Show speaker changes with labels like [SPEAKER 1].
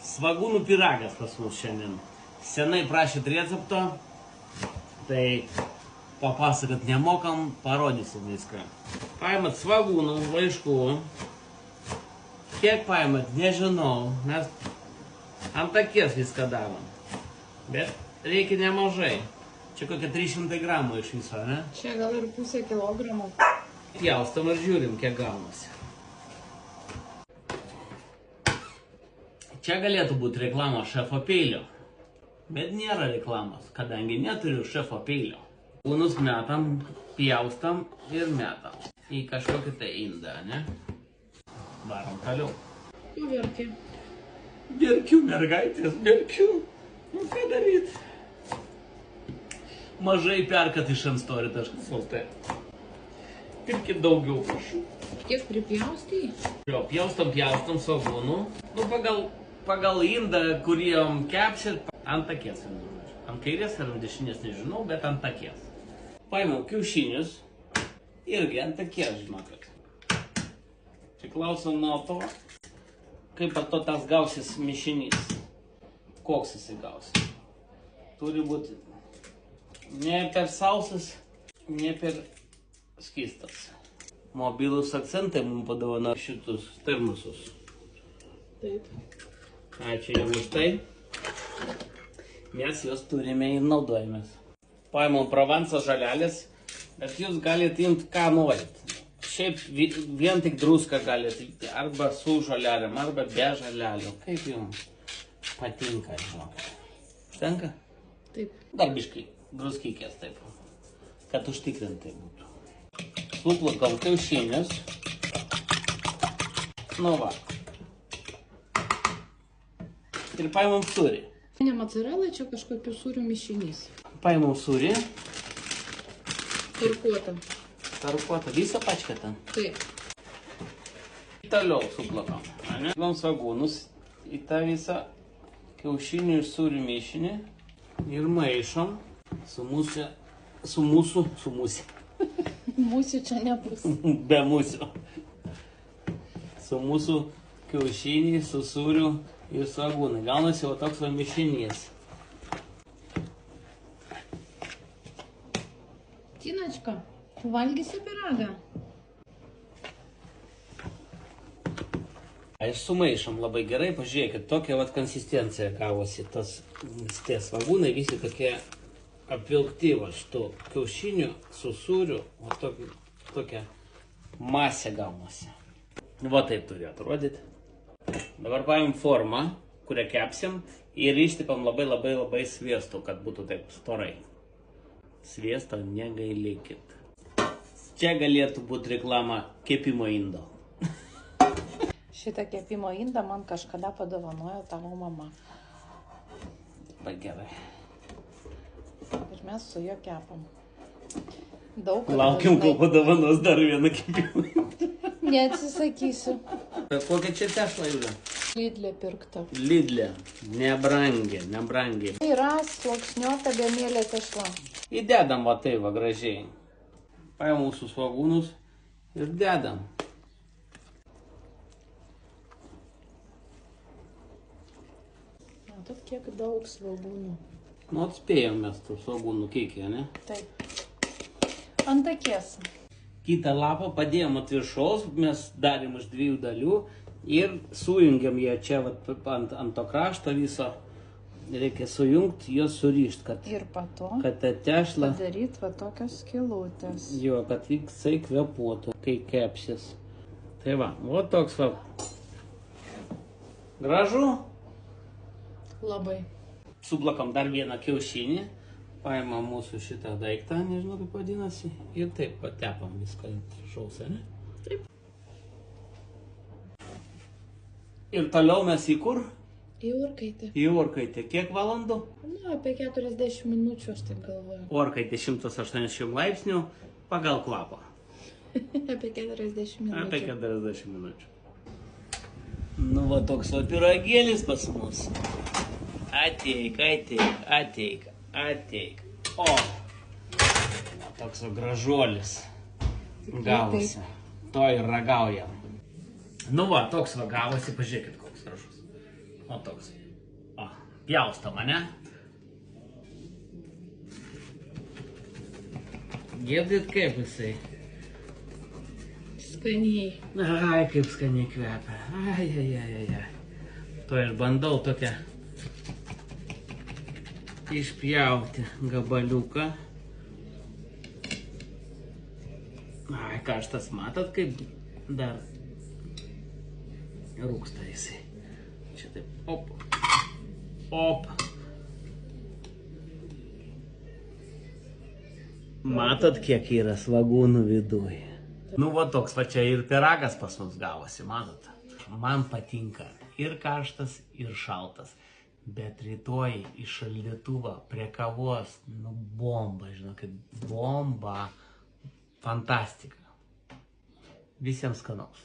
[SPEAKER 1] Svagūnų pyragas pas mus šiandien. Senai prašėt recepto, tai papasakot nemokam, parodysim viską. Paimat svagūnų, laiškų. Kiek paimat, nežinau, mes ant akies viską darom. Bet reikia nemažai. Čia kokia 300 gramų iš viso, ne?
[SPEAKER 2] Čia gal ir pusę kilogramo.
[SPEAKER 1] Pjaustam ir žiūrim, kiek gaunasi. Čia galėtų būti reklama šefo peilio. Bet nėra reklamos, kadangi neturiu šefo peilio. Kūnus metam, pjaustam ir metam. Į kažkokį tai indą, ne? Varom toliau.
[SPEAKER 2] Ko verki?
[SPEAKER 1] Verkiu, mergaitės, verkiu. Nu ką daryt? Mažai perkat iš Anstory.lt. Pirkit daugiau, prašau.
[SPEAKER 2] Kiek pripjaustai?
[SPEAKER 1] Jo, pjaustam svagūnų. Nu, pagal indą, kuriem kepsit, ant akies. Ant kairės ar ant dešinės nežinau, bet ant akies. Paėmiau kiaušinius. Irgi ant akies, žinokit. Priklauso nuo to, kaip to tas gausis mišinys. Koks jisai gausis. Turi būti ne per sausas, ne per skystas. Mobilus akcentai mums padovano šitus termosus.
[SPEAKER 2] Taip.
[SPEAKER 1] Ačiū jau už tai. Mes juos turime ir naudojamės. Paimam Provanso žalelės, bet jūs galite imti ką norit. Šiaip vien tik druską galite imti, arba su žalelėm, arba be žalelių. Kaip jums patinka, žinokit. Tenka?
[SPEAKER 2] Taip.
[SPEAKER 1] Dar biškai druskykės taip, kad užtikrintai būtų. Suplakam kiaušinius. Nu va. Ir paimam sūrį.
[SPEAKER 2] Ne mozzarella, čia kažkokių sūrių mišinys.
[SPEAKER 1] Paimam sūrį.
[SPEAKER 2] Tarkuota.
[SPEAKER 1] Tarkuota, visą pačką ten.
[SPEAKER 2] Taip.
[SPEAKER 1] Toliau suplakam. Įdam svagūnus į tą visą kiaušinių ir sūrių mišinį. Ir maišom su mūsų.
[SPEAKER 2] Mūsų čia nebus.
[SPEAKER 1] Be mūsų. Su mūsų kiaušiniai, su sūriu ir svagūnai. Gaunasi jau toks va mišinys.
[SPEAKER 2] Tinačka, valgysi pyragą?
[SPEAKER 1] Ir sumaišom labai gerai, pažiūrėkit, tokia vat konsistencija gavosi. Tie svagūnai visi tokie apvilkti va šitų kiaušinių su sūriu, va tokia masė gaunasi. Va taip turi atrodyti. Dabar paimam formą, kurią kepsim ir ištipam labai sviestu, kad būtų taip storai. Sviesto negailėkit. Čia galėtų būti reklama kepimo indo.
[SPEAKER 2] Šitą kepimo indą man kažkada padovanojo tavo mama.
[SPEAKER 1] Bet gerai.
[SPEAKER 2] Ir mes su juo kepam. Daug.
[SPEAKER 1] Laukiam, kol padovanos dar vieną kepimą.
[SPEAKER 2] Neatsisakysiu.
[SPEAKER 1] Kokia čia tešla yra?
[SPEAKER 2] Lidlė pirkta.
[SPEAKER 1] Lidlė. Nebrangiai.
[SPEAKER 2] Yra sluoksniuota bemėlė tešla.
[SPEAKER 1] Įdedam va tai va gražiai. Paėm mūsų svagūnus ir dedam.
[SPEAKER 2] Matot, kiek daug svagūnų.
[SPEAKER 1] Nu, atspėjom mes tų svagūnų kiekį, ne?
[SPEAKER 2] Taip. Ant akies.
[SPEAKER 1] Kitą lapą padėjom ant viršaus, mes darėm iš 2 dalių ir sujungiam ją čia vat, ant to krašto viso. Reikia sujungti, juos surišti, kad,
[SPEAKER 2] Ir pato
[SPEAKER 1] kad ta tešla,
[SPEAKER 2] padaryti va tokios skylutės.
[SPEAKER 1] jo, kad jisai kvepuotų, kai kepsis. Tai va, o toks va. Gražu.
[SPEAKER 2] Labai.
[SPEAKER 1] Suplakam dar vieną kiaušinį, paimam mūsų šitą daiktą, nežinau kaip vadinasi, ir taip patepam viską šausą, ne?
[SPEAKER 2] Taip.
[SPEAKER 1] Ir toliau mes į kur?
[SPEAKER 2] Į orkaitę.
[SPEAKER 1] Į orkaitę. Kiek valandų?
[SPEAKER 2] Nu, apie 40 minučių aš taip galvoju.
[SPEAKER 1] Orkaitė 180 laipsnių pagal kvapą.
[SPEAKER 2] Apie 40 minučių.
[SPEAKER 1] Apie 40 minučių. Nu va toks va pyragėlis pas mus. Ateik. O, va toks va gražuolis. Gavosi. To ir ragaujam. Nu va, toks va gavosi, pažiūrėkit koks gražus. O toks. O, pjausto mane. Girdit kaip jisai?
[SPEAKER 2] Skaniai.
[SPEAKER 1] Ai, kaip skaniai kvepia. Ai. To ir bandau tokią išpjauti gabaliuką. Ai, karštas, matot, kaip dar rūksta jisai. Čia taip, op. Matot, kiek yra svagūnų viduje. Nu, va toks, va čia ir pyragas pas mus gavosi, matot. Man patinka ir karštas, ir šaltas. Bet rytoj į šaldytuvą prie kavos, nu, bomba, žinokit, bomba. Fantastika. Visiems skanaus.